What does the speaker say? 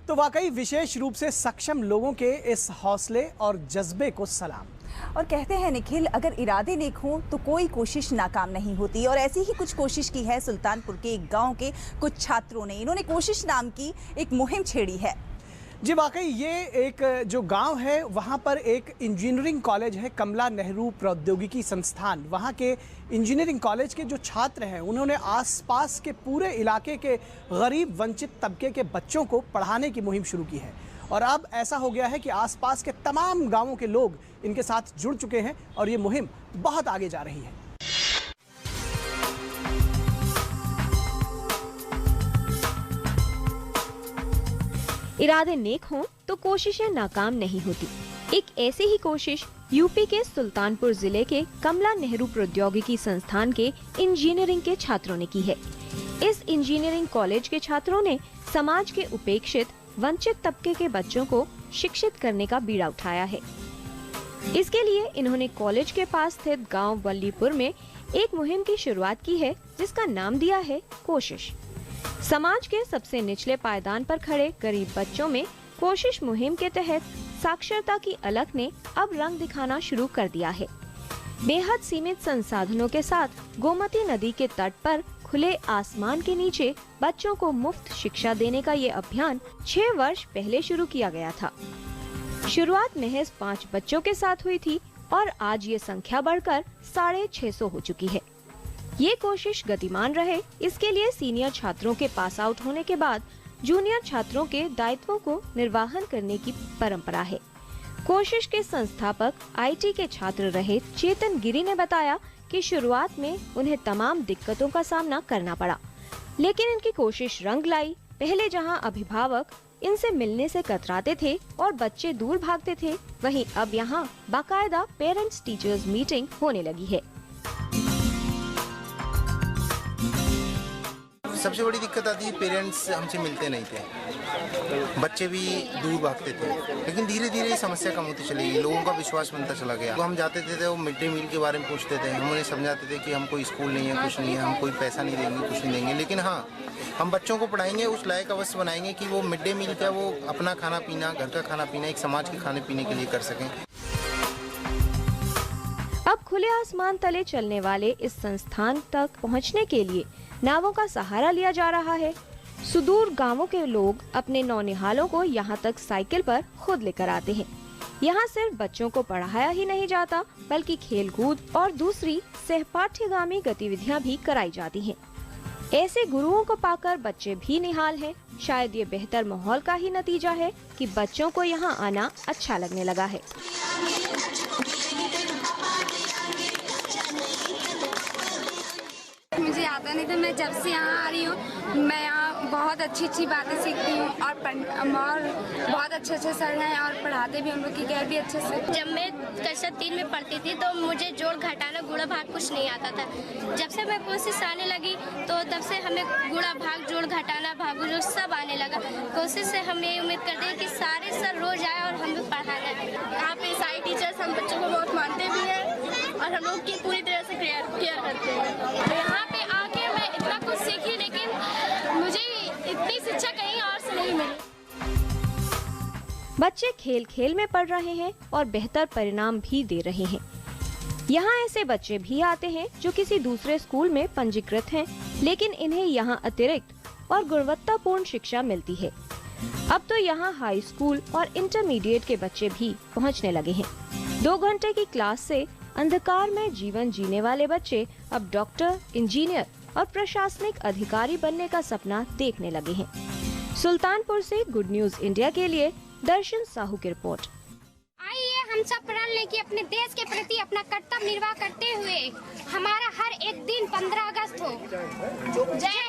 तो वाकई विशेष रूप से सक्षम लोगों के इस हौसले और जज्बे को सलाम। और कहते हैं निखिल, अगर इरादे नेक हों तो कोई कोशिश नाकाम नहीं होती। और ऐसी ही कुछ कोशिश की है सुल्तानपुर के एक गांव के कुछ छात्रों ने। इन्होंने कोशिश नाम की एक मुहिम छेड़ी है। जी वाकई ये एक जो गांव है वहां पर एक इंजीनियरिंग कॉलेज है, कमला नेहरू प्रौद्योगिकी संस्थान। वहां के इंजीनियरिंग कॉलेज के जो छात्र हैं उन्होंने आसपास के पूरे इलाके के गरीब वंचित तबके के बच्चों को पढ़ाने की मुहिम शुरू की है। और अब ऐसा हो गया है कि आसपास के तमाम गांवों के लोग इनके साथ जुड़ चुके हैं और ये मुहिम बहुत आगे जा रही है। इरादे नेक हों तो कोशिशें नाकाम नहीं होती। एक ऐसी ही कोशिश यूपी के सुल्तानपुर जिले के कमला नेहरू प्रौद्योगिकी संस्थान के इंजीनियरिंग के छात्रों ने की है। इस इंजीनियरिंग कॉलेज के छात्रों ने समाज के उपेक्षित वंचित तबके के बच्चों को शिक्षित करने का बीड़ा उठाया है। इसके लिए इन्होंने कॉलेज के पास स्थित गांव वल्लीपुर में एक मुहिम की शुरुआत की है, जिसका नाम दिया है कोशिश। समाज के सबसे निचले पायदान पर खड़े गरीब बच्चों में कोशिश मुहिम के तहत साक्षरता की अलख ने अब रंग दिखाना शुरू कर दिया है। बेहद सीमित संसाधनों के साथ गोमती नदी के तट पर खुले आसमान के नीचे बच्चों को मुफ्त शिक्षा देने का ये अभियान 6 वर्ष पहले शुरू किया गया था। शुरुआत महज 5 बच्चों के साथ हुई थी और आज ये संख्या बढ़कर 650 हो चुकी है। ये कोशिश गतिमान रहे, इसके लिए सीनियर छात्रों के पास आउट होने के बाद जूनियर छात्रों के दायित्वों को निर्वाहन करने की परंपरा है। कोशिश के संस्थापक आईटी के छात्र रहे चेतन गिरी ने बताया कि शुरुआत में उन्हें तमाम दिक्कतों का सामना करना पड़ा, लेकिन इनकी कोशिश रंग लाई। पहले जहां अभिभावक इनसे मिलने से कतराते थे और बच्चे दूर भागते थे, वहीं अब यहां बाकायदा पेरेंट्स टीचर्स मीटिंग होने लगी है। सबसे बड़ी दिक्कत आती है, पेरेंट्स हमसे मिलते नहीं थे, बच्चे भी दूर भागते थे। लेकिन धीरे धीरे ये समस्या कम होती चली गई, लोगों का विश्वास बनता चला गया। तो हम जाते थे तो वो मिड डे मील के बारे में पूछते थे, हम उन्हें समझाते थे कि हम कोई स्कूल नहीं है, कुछ नहीं है, हम कोई पैसा नहीं देंगे, कुछ नहीं देंगे, लेकिन हाँ हम बच्चों को पढ़ाएंगे, उस लायक अवश्य बनाएंगे कि वो मिड डे मील का वो अपना खाना पीना, घर का खाना पीना एक समाज के खाने पीने के लिए कर सकें। अब खुले आसमान तले चलने वाले इस संस्थान तक पहुंचने के लिए नावों का सहारा लिया जा रहा है। सुदूर गांवों के लोग अपने नौनिहालों को यहां तक साइकिल पर खुद लेकर आते हैं। यहां सिर्फ बच्चों को पढ़ाया ही नहीं जाता, बल्कि खेलकूद और दूसरी सहपाठ्यगामी गतिविधियां भी कराई जाती हैं। ऐसे गुरुओं को पाकर बच्चे भी निहाल हैं। शायद ये बेहतर माहौल का ही नतीजा है कि बच्चों को यहाँ आना अच्छा लगने लगा है। मुझे आता नहीं था, मैं जब से यहाँ आ रही हूँ मैं यहाँ बहुत अच्छी अच्छी बातें सीखती हूँ और बहुत अच्छे अच्छे सर हैं और पढ़ाते भी हम लोग की केयर भी अच्छे से। जब मैं कक्षा 3 में पढ़ती थी तो मुझे जोड़ घटाना गुणा भाग कुछ नहीं आता था। जब से मैं कोशिश आने लगी तो तब से हमें गुणा भाग जोड़ घटाना भागो जो सब आने लगा। कोशिश से हम ये उम्मीद करते हैं कि सारे सर रोज आए और हमें पढ़ाना है। यहाँ पे सारे टीचर्स हम बच्चों को बहुत मानते भी हैं और हम लोग की पूरी तरह से केयर करते हैं। तो यहाँ पे आके मैं इतना कुछ सीखी, लेकिन मुझे इतनी शिक्षा कहीं और से नहीं मिली। बच्चे खेल खेल में पढ़ रहे हैं और बेहतर परिणाम भी दे रहे हैं। यहाँ ऐसे बच्चे भी आते हैं जो किसी दूसरे स्कूल में पंजीकृत हैं, लेकिन इन्हें यहाँ अतिरिक्त और गुणवत्तापूर्ण शिक्षा मिलती है। अब तो यहाँ हाई स्कूल और इंटरमीडिएट के बच्चे भी पहुँचने लगे हैं। 2 घंटे की क्लास से अंधकार में जीवन जीने वाले बच्चे अब डॉक्टर, इंजीनियर और प्रशासनिक अधिकारी बनने का सपना देखने लगे हैं। सुल्तानपुर से गुड न्यूज इंडिया के लिए दर्शन साहू की रिपोर्ट। आइए हम सब प्रण लें कि अपने देश के प्रति अपना कर्तव्य निर्वाह करते हुए हमारा हर एक दिन 15 अगस्त हो। जय